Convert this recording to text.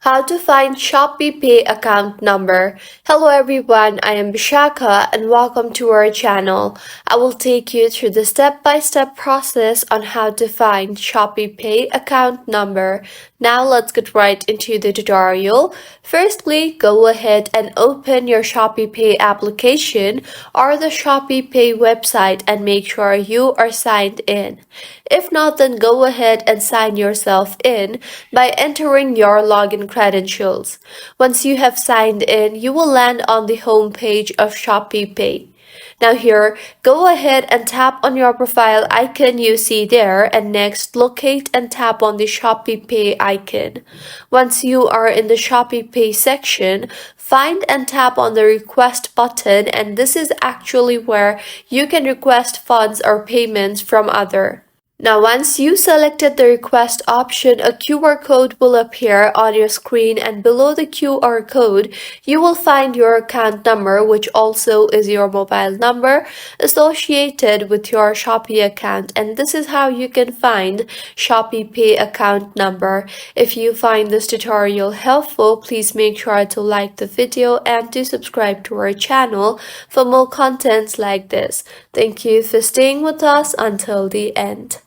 How to find ShopeePay account number. Hello everyone, I am Bishaka and welcome to our channel. I will take you through the step-by-step process on how to find ShopeePay account number. Now let's get right into the tutorial. Firstly, go ahead and open your ShopeePay application or the ShopeePay website and make sure you are signed in. If not, then go ahead and sign yourself in by entering your login credentials. Once you have signed in, you will land on the home page of ShopeePay. Now here, go ahead and tap on your profile icon you see there, and next locate and tap on the ShopeePay icon. Once you are in the ShopeePay section, find and tap on the request button, and this is actually where you can request funds or payments from other. Now, once you selected the request option, a QR code will appear on your screen, and below the QR code, you will find your account number, which also is your mobile number associated with your Shopee account. And this is how you can find ShopeePay account number. If you find this tutorial helpful, please make sure to like the video and to subscribe to our channel for more contents like this. Thank you for staying with us until the end.